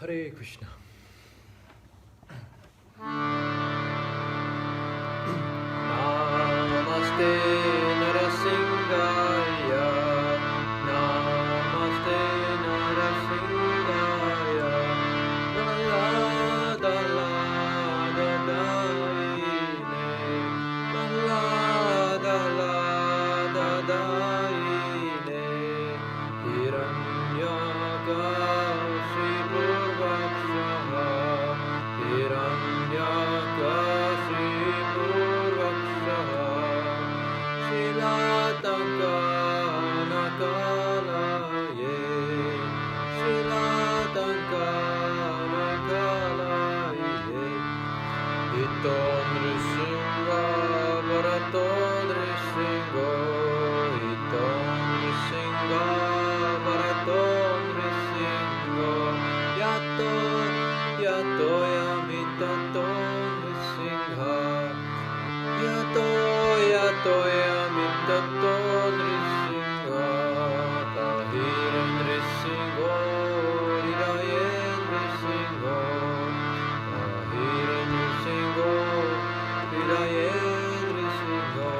Hare Krishna. Namaste Nrsimhaya. Namaste Nrsimhaya. Lada lada daine. Lada lada daine. Hiranyakashipu Purvakshaha. Hiranyakashipu Purvakshaha. Shilatankanakalaye. Shilatankanakalaye. Ito Nrsimha Bharato Nrsimho. Ito Nrsimha Bharato Nrsimho. Yato Yato Yamitato Nrsimha. Yato Yato Yamitato Nrsimha. Tahira Nrsimho. Hiraye Nrsimho. Tahira Nrsimho. Hiraye Nrsimho.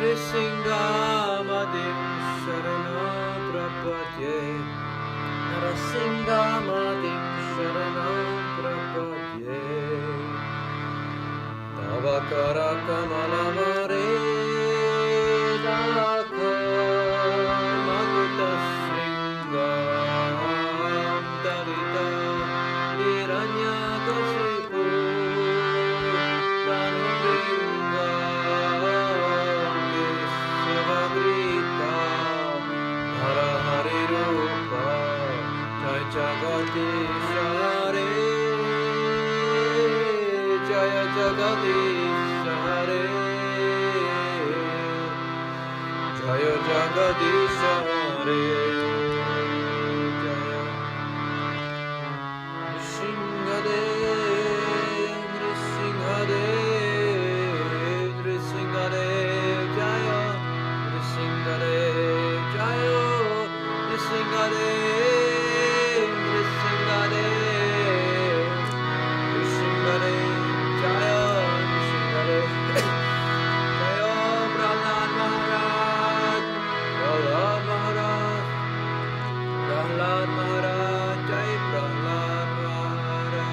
Nrsimhamadim Sharanam Prapadye. Nrsimhamadim Sharanam Prapadye. Tava kara kamalamare dakho Maguta Shringam Dalita Hiranyakashipu Danubringam Kesavagrita Hara Hari Rupa Jai Jagadish Hare Jaya Jagadish Hare Jaya Jagadish Hare Jaya Nrsimhadev Nrsimhadev Nrsimhadev Jaya Nrsimhadev Jaya Nrsimhadev Nrsimhadev Nrsimhadev Jaya Nrsimhadev Jaya Prahlad Maharaj Prahlad Maharaj Prahlad Maharaj Jai Prahlad Maharaj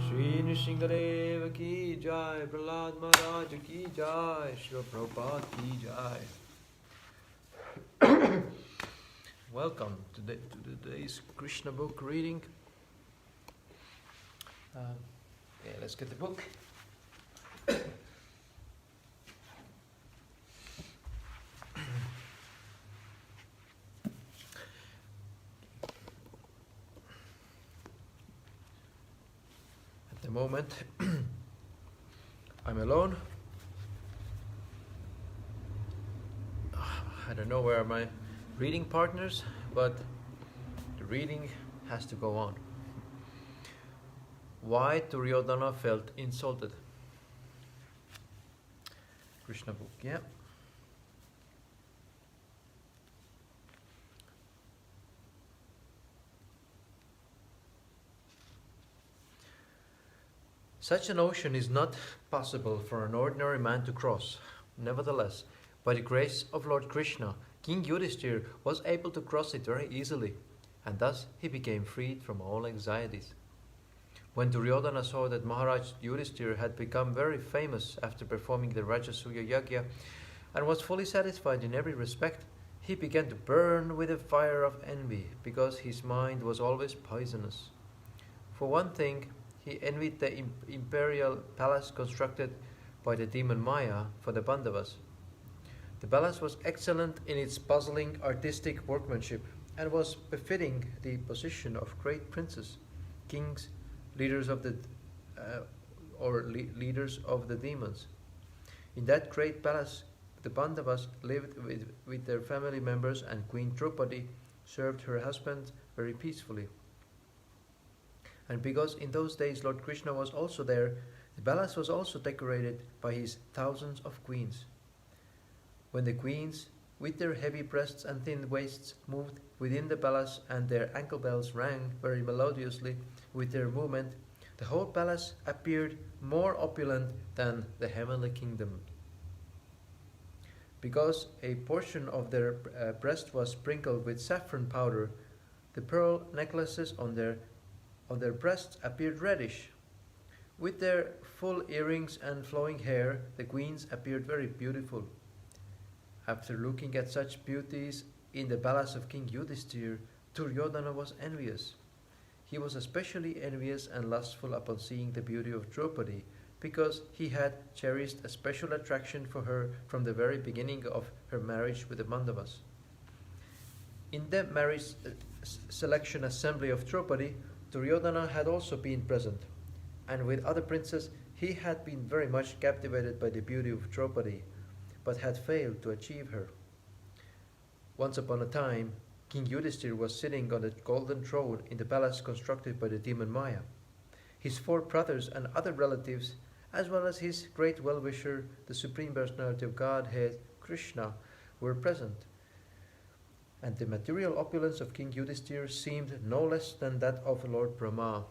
Shri Nrsimhadev ki jai Prahlad Maharaj ki jai Shri Prabhupada ki jai. Welcome to today's Krishna book reading. Okay, let's get the book. At the moment, I'm alone. I don't know where are my reading partners, but the reading has to go on. Why Duryodhana felt insulted. Krishna book, yeah. Such an ocean is not possible for an ordinary man to cross. Nevertheless, by the grace of Lord Krishna, King Yudhishthir was able to cross it very easily, and thus he became freed from all anxieties. When Duryodhana saw that Maharaj Yudhishthir had become very famous after performing the Rajasuya Yagya and was fully satisfied in every respect, he began to burn with the fire of envy, because his mind was always poisonous. For one thing, he envied the imperial palace constructed by the demon Maya for the Pandavas. The palace was excellent in its puzzling artistic workmanship and was befitting the position of great princes, kings, leaders of the leaders of the demons. In that great palace, the Pandavas lived with their family members, and Queen Draupadi served her husband very peacefully. And because in those days Lord Krishna was also there, the palace was also decorated by his thousands of queens. When the queens with their heavy breasts and thin waists, moved within the palace, and their ankle bells rang very melodiously with their movement, the whole palace appeared more opulent than the heavenly kingdom. Because a portion of their breast was sprinkled with saffron powder, the pearl necklaces on their breasts appeared reddish. With their full earrings and flowing hair, the queens appeared very beautiful. After looking at such beauties in the palace of King Yudhisthira, Duryodhana was envious. He was especially envious and lustful upon seeing the beauty of Draupadi, because he had cherished a special attraction for her from the very beginning of her marriage with the Mandavas. In the marriage selection assembly of Draupadi, Duryodhana had also been present, and with other princes he had been very much captivated by the beauty of Draupadi, but had failed to achieve her. Once upon a time, King Yudhisthira was sitting on a golden throne in the palace constructed by the demon Maya. His 4 brothers and other relatives, as well as his great well-wisher, the Supreme Personality of Godhead, Krsna, were present, and the material opulence of King Yudhisthira seemed no less than that of Lord Brahma.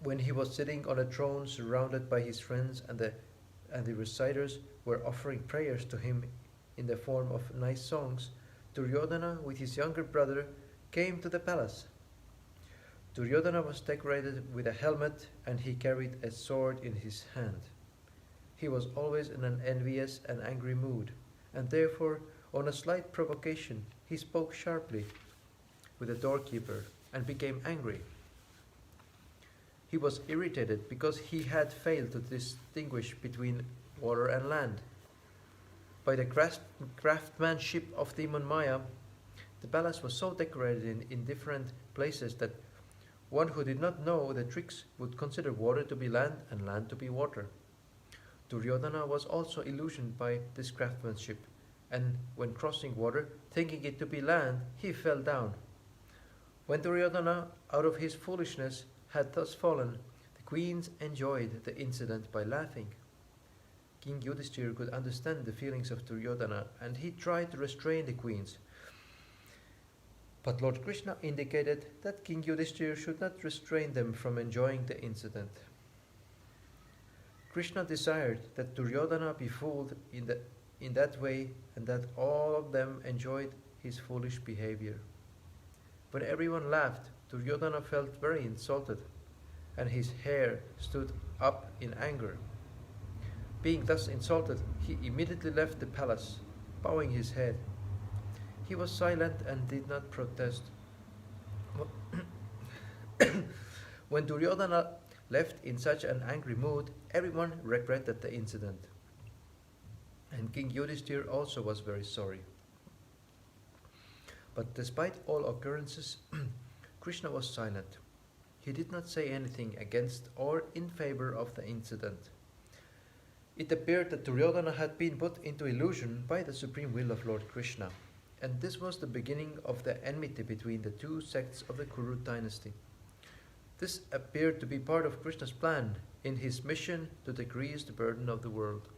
When he was sitting on a throne surrounded by his friends, and the reciters were offering prayers to him in the form of nice songs, Duryodhana, with his younger brother, came to the palace. Duryodhana was decorated with a helmet, and he carried a sword in his hand. He was always in an envious and angry mood, and therefore, on a slight provocation, he spoke sharply with the doorkeeper and became angry. He was irritated because he had failed to distinguish between water and land. By the craftsmanship of demon Maya, the palace was so decorated in different places that one who did not know the tricks would consider water to be land and land to be water. Duryodhana was also illusioned by this craftsmanship, and when crossing water, thinking it to be land, he fell down. When Duryodhana, out of his foolishness, had thus fallen, the queens enjoyed the incident by laughing. King Yudhisthira could understand the feelings of Duryodhana, and he tried to restrain the queens. But Lord Krishna indicated that King Yudhisthira should not restrain them from enjoying the incident. Krishna desired that Duryodhana be fooled in that way, and that all of them enjoyed his foolish behavior. When everyone laughed, Duryodhana felt very insulted, and his hair stood up in anger. Being thus insulted, he immediately left the palace, bowing his head. He was silent and did not protest. When Duryodhana left in such an angry mood, everyone regretted the incident. And King Yudhisthira also was very sorry. But despite all occurrences, Krishna was silent. He did not say anything against or in favor of the incident. It appeared that Duryodhana had been put into illusion by the supreme will of Lord Krishna, and this was the beginning of the enmity between the 2 sects of the Kuru dynasty. This appeared to be part of Krishna's plan in his mission to decrease the burden of the world.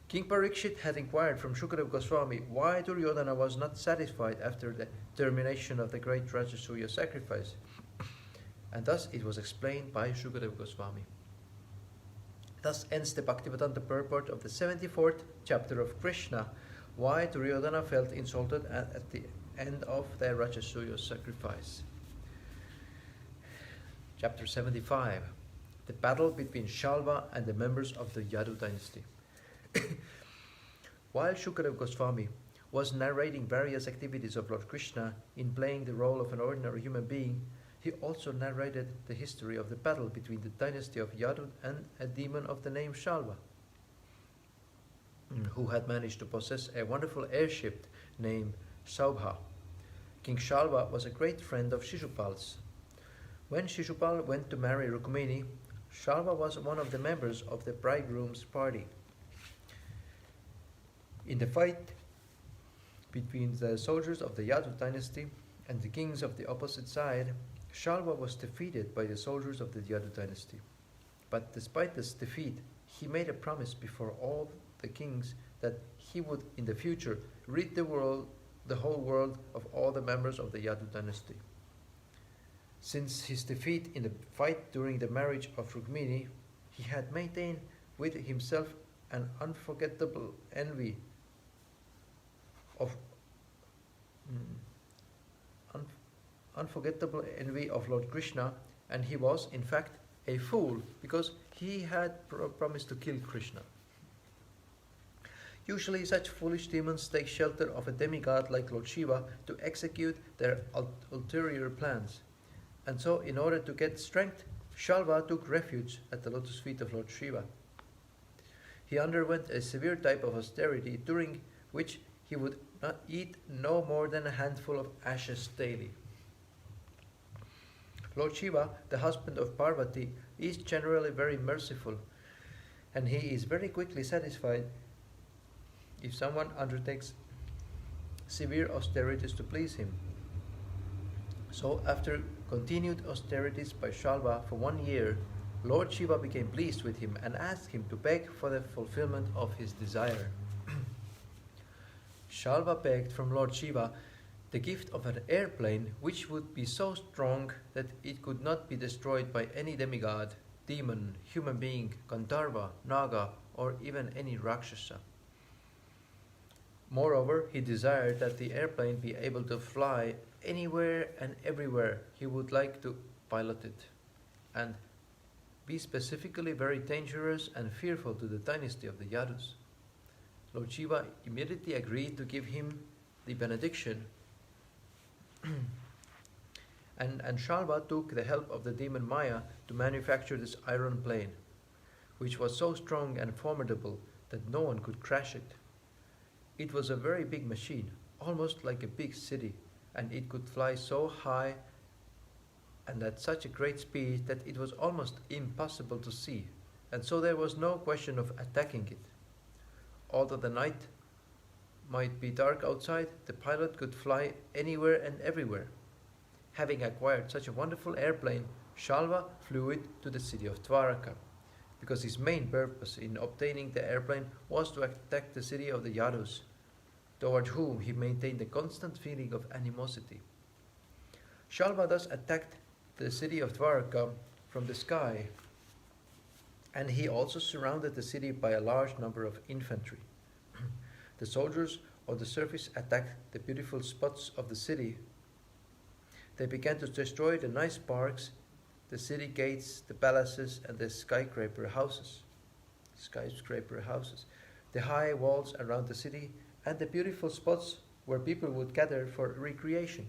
King Parikshit had inquired from Shukadeva Goswami why Duryodhana was not satisfied after the termination of the great Rajasuya sacrifice, and thus it was explained by Shukadeva Goswami. Thus ends the Bhaktivedanta purport of the 74th chapter of Krishna, why Duryodhana felt insulted at the end of the Rajasuya sacrifice. Chapter 75. The battle between Shalva and the members of the Yadu dynasty. While Shukadeva Goswami was narrating various activities of Lord Krishna in playing the role of an ordinary human being, he also narrated the history of the battle between the dynasty of Yadu and a demon of the name Shalva, who had managed to possess a wonderful airship named Saubha. King Shalva was a great friend of Shishupal's. When Shishupal went to marry Rukmini, Shalva was one of the members of the bridegroom's party. In the fight between the soldiers of the Yadu dynasty and the kings of the opposite side, Shalva was defeated by the soldiers of the Yadu dynasty. But despite this defeat, he made a promise before all the kings that he would in the future rid the whole world of all the members of the Yadu dynasty. Since his defeat in the fight during the marriage of Rukmini, he had maintained with himself an of un- unforgettable envy of Lord Krishna, and he was, in fact, a fool because he had promised to kill Krishna. Usually, such foolish demons take shelter of a demigod like Lord Shiva to execute their ulterior plans. And so, in order to get strength, Shalva took refuge at the lotus feet of Lord Shiva. He underwent a severe type of austerity during which he would not eat no more than a handful of ashes daily. Lord Shiva, the husband of Parvati, is generally very merciful, and he is very quickly satisfied if someone undertakes severe austerities to please him. So, after continued austerities by Shalva for 1 year, Lord Shiva became pleased with him and asked him to beg for the fulfillment of his desire. Shalva begged from Lord Shiva the gift of an airplane which would be so strong that it could not be destroyed by any demigod, demon, human being, Gandharva, Naga, or even any Rakshasa. Moreover, he desired that the airplane be able to fly anywhere and everywhere he would like to pilot it, and be specifically very dangerous and fearful to the dynasty of the Yadus. Lord Shiva immediately agreed to give him the benediction, and Shalva took the help of the demon Maya to manufacture this iron plane, which was so strong and formidable that no one could crash it. It was a very big machine, almost like a big city, and it could fly so high and at such a great speed that it was almost impossible to see, and so there was no question of attacking it. Although the night might be dark outside, the pilot could fly anywhere and everywhere. Having acquired such a wonderful airplane, Shalva flew it to the city of Dwaraka, because his main purpose in obtaining the airplane was to attack the city of the Yadus, toward whom he maintained a constant feeling of animosity. Shalva thus attacked the city of Dwaraka from the sky, and he also surrounded the city by a large number of infantry. The soldiers on the surface attacked the beautiful spots of the city. They began to destroy the nice parks, the city gates, the palaces, and the skyscraper houses, the high walls around the city, and the beautiful spots where people would gather for recreation.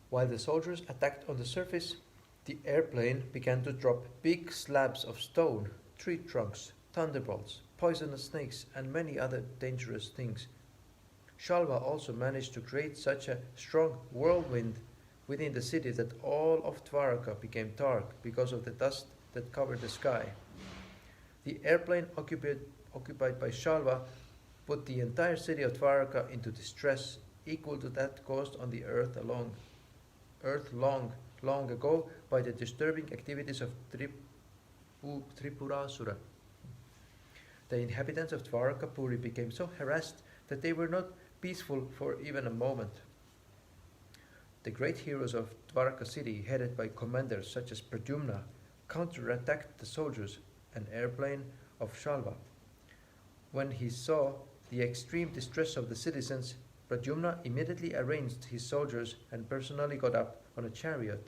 While the soldiers attacked on the surface, the airplane began to drop big slabs of stone, tree trunks, thunderbolts, poisonous snakes, and many other dangerous things. Shalva also managed to create such a strong whirlwind within the city that all of Dwaraka became dark because of the dust that covered the sky. The airplane occupied by Shalva put the entire city of Dwaraka into distress equal to that caused on the earth long ago by the disturbing activities of Tripurasura. The inhabitants of Dwarakapuri became so harassed that they were not peaceful for even a moment. The great heroes of Dwaraka city, headed by commanders such as Pradyumna, counterattacked the soldiers and airplane of Shalva. When he saw the extreme distress of the citizens, Pradyumna immediately arranged his soldiers and personally got up on a chariot,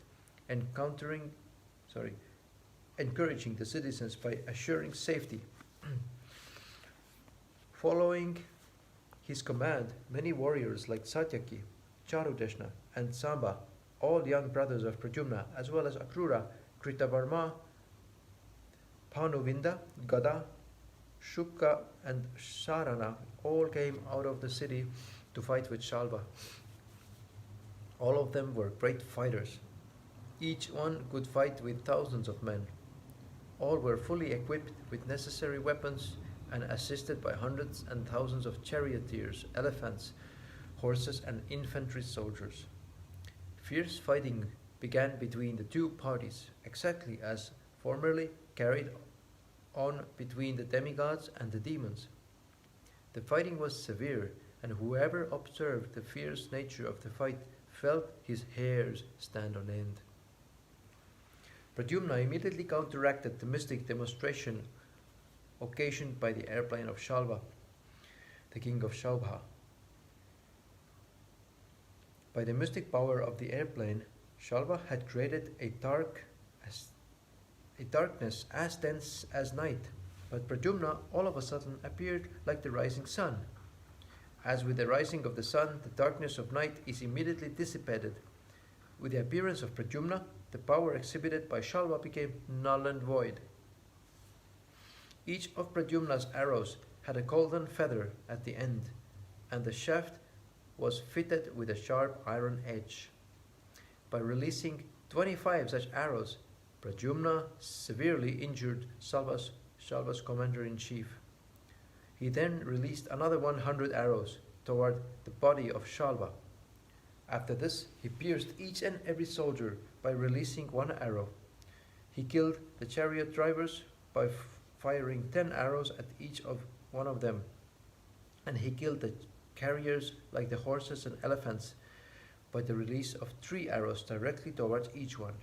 encouraging the citizens by assuring safety. Following his command, many warriors like Satyaki, Charudeshna, and Samba, all young brothers of Pradyumna, as well as Akrura, Kritavarma, Panuvinda, Gada, Shukka, and Sharana, all came out of the city to fight with Shalva. All of them were great fighters. Each one could fight with thousands of men. All were fully equipped with necessary weapons and assisted by hundreds and thousands of charioteers, elephants, horses, and infantry soldiers. Fierce fighting began between the two parties, exactly as formerly carried on between the demigods and the demons. The fighting was severe, and whoever observed the fierce nature of the fight felt his hairs stand on end. Pradyumna immediately counteracted the mystic demonstration occasioned by the airplane of Shalva, the king of Shaubha. By the mystic power of the airplane, Shalva had created a darkness as dense as night, but Pradyumna all of a sudden appeared like the rising sun. As with the rising of the sun, the darkness of night is immediately dissipated. With the appearance of Pradyumna, the power exhibited by Shalva became null and void. Each of Pradyumna's arrows had a golden feather at the end, and the shaft was fitted with a sharp iron edge. By releasing 25 such arrows, Pradyumna severely injured Shalva's commander-in-chief. He then released another 100 arrows toward the body of Shalva. After this, he pierced each and every soldier by releasing one arrow. He killed the chariot drivers by firing 10 arrows at each of one of them, and he killed the carriers like the horses and elephants by the release of 3 arrows directly towards each one.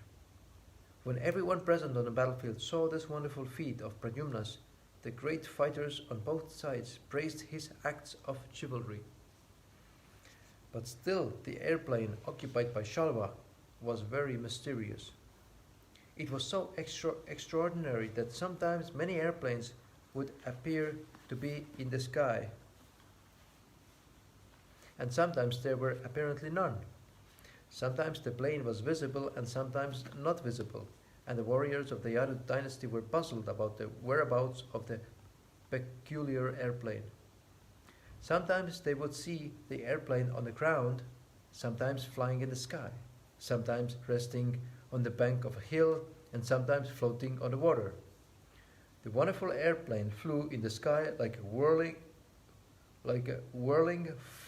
When everyone present on the battlefield saw this wonderful feat of Pradyumna's, the great fighters on both sides praised his acts of chivalry. But still, the airplane occupied by Shalva was very mysterious. It was so extraordinary that sometimes many airplanes would appear to be in the sky, and sometimes there were apparently none. Sometimes the plane was visible and sometimes not visible, and the warriors of the Yadu dynasty were puzzled about the whereabouts of the peculiar airplane. Sometimes they would see the airplane on the ground, sometimes flying in the sky, sometimes resting on the bank of a hill, and sometimes floating on the water. The wonderful airplane flew in the sky like a whirling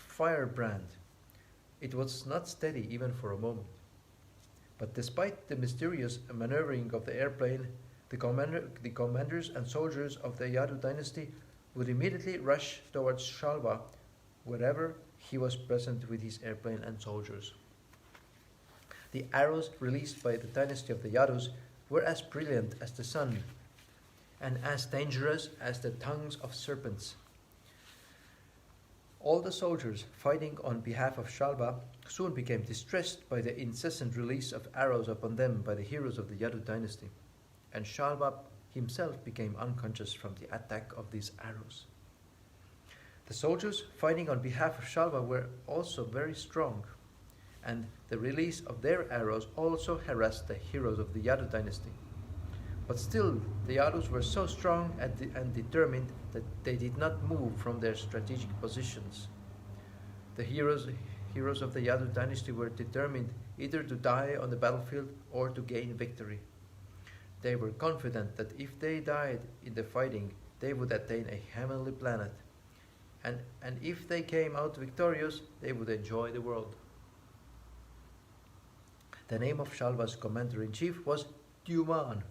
firebrand. It was not steady even for a moment. But despite the mysterious maneuvering of the airplane, the commanders and soldiers of the Yadu dynasty would immediately rush towards Shalva wherever he was present with his airplane and soldiers. The arrows released by the dynasty of the Yadus were as brilliant as the sun and as dangerous as the tongues of serpents. All the soldiers fighting on behalf of Shalva soon became distressed by the incessant release of arrows upon them by the heroes of the Yadu dynasty, and Shalva himself became unconscious from the attack of these arrows. The soldiers fighting on behalf of Shalva were also very strong, and the release of their arrows also harassed the heroes of the Yadu dynasty. But still, the Yadus were so strong and determined that they did not move from their strategic positions. The heroes of the Yadu dynasty were determined either to die on the battlefield or to gain victory. They were confident that if they died in the fighting, they would attain a heavenly planet, and if they came out victorious, they would enjoy the world. The name of Shalva's commander-in-chief was Dyuman.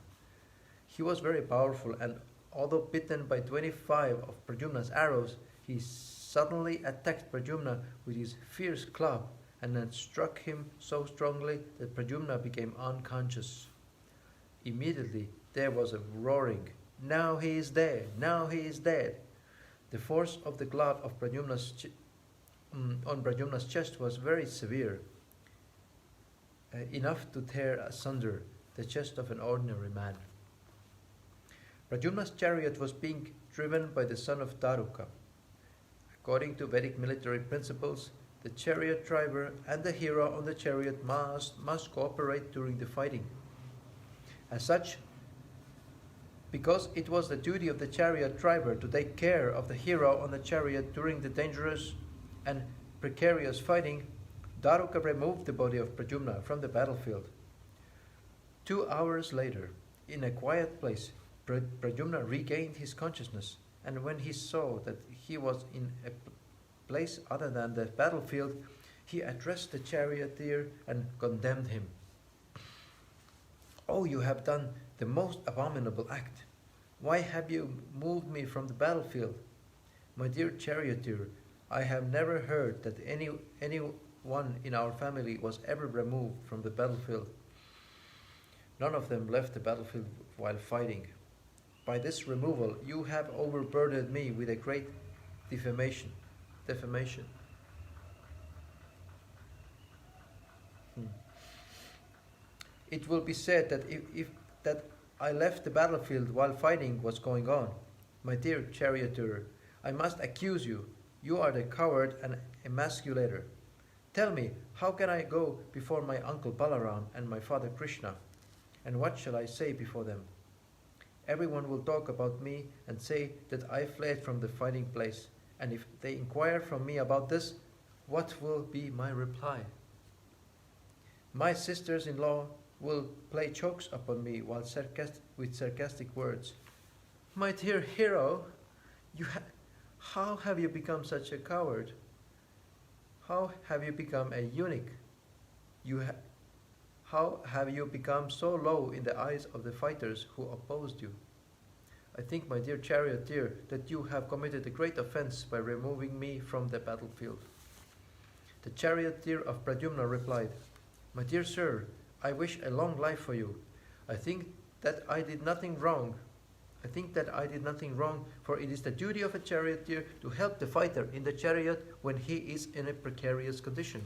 He was very powerful, and although bitten by 25 of Pradyumna's arrows, he suddenly attacked Pradyumna with his fierce club and then struck him so strongly that Pradyumna became unconscious. Immediately there was a roaring, "Now he is dead! Now he is dead!" The force of the club of on Pradyumna's chest was very severe, enough to tear asunder the chest of an ordinary man. Pradyumna's chariot was being driven by the son of Daruka. According to Vedic military principles, the chariot driver and the hero on the chariot must cooperate during the fighting. As such, because it was the duty of the chariot driver to take care of the hero on the chariot during the dangerous and precarious fighting, Daruka removed the body of Pradyumna from the battlefield. 2 hours later, in a quiet place, Pradyumna regained his consciousness, and when he saw that he was in a place other than the battlefield, he addressed the charioteer and condemned him. "Oh, you have done the most abominable act. Why have you moved me from the battlefield? My dear charioteer, I have never heard that anyone in our family was ever removed from the battlefield. None of them left the battlefield while fighting. By this removal, you have overburdened me with a great defamation. Defamation. Hmm. It will be said that if that I left the battlefield while fighting was going on. My dear charioteer, I must accuse you. You are the coward and emasculator. Tell me, how can I go before my uncle Balaram and my father Krishna? And what shall I say before them? Everyone will talk about me and say that I fled from the fighting place. And if they inquire from me about this, what will be my reply? My sisters-in-law will play jokes upon me with sarcastic words. My dear hero, how have you become such a coward? How have you become a eunuch? How have you become so low in the eyes of the fighters who opposed you? I think, my dear charioteer, that you have committed a great offense by removing me from the battlefield. The charioteer of Pradyumna replied, My dear sir, I wish a long life for you. I think that I did nothing wrong. For it is the duty of a charioteer to help the fighter in the chariot when he is in a precarious condition.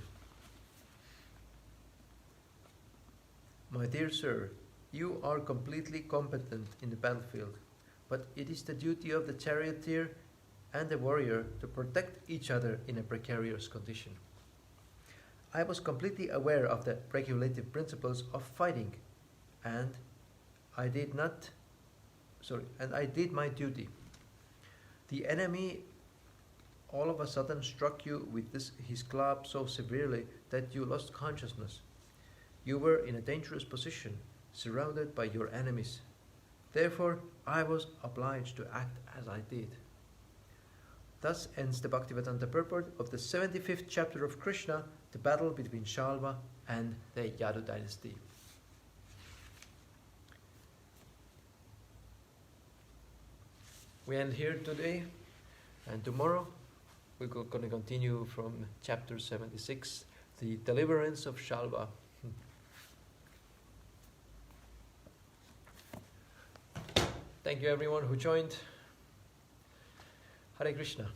My dear sir, you are completely competent in the battlefield, but it is the duty of the charioteer and the warrior to protect each other in a precarious condition. I was completely aware of the regulative principles of fighting, and I did my duty. The enemy all of a sudden struck you with his club so severely that you lost consciousness. You were in a dangerous position, surrounded by your enemies. Therefore, I was obliged to act as I did. Thus ends the Bhaktivedanta purport of the 75th chapter of Krishna, the battle between Shalva and the Yadu dynasty. We end here today, and tomorrow we're going to continue from chapter 76, the deliverance of Shalva. Thank you everyone who joined. Hare Krishna.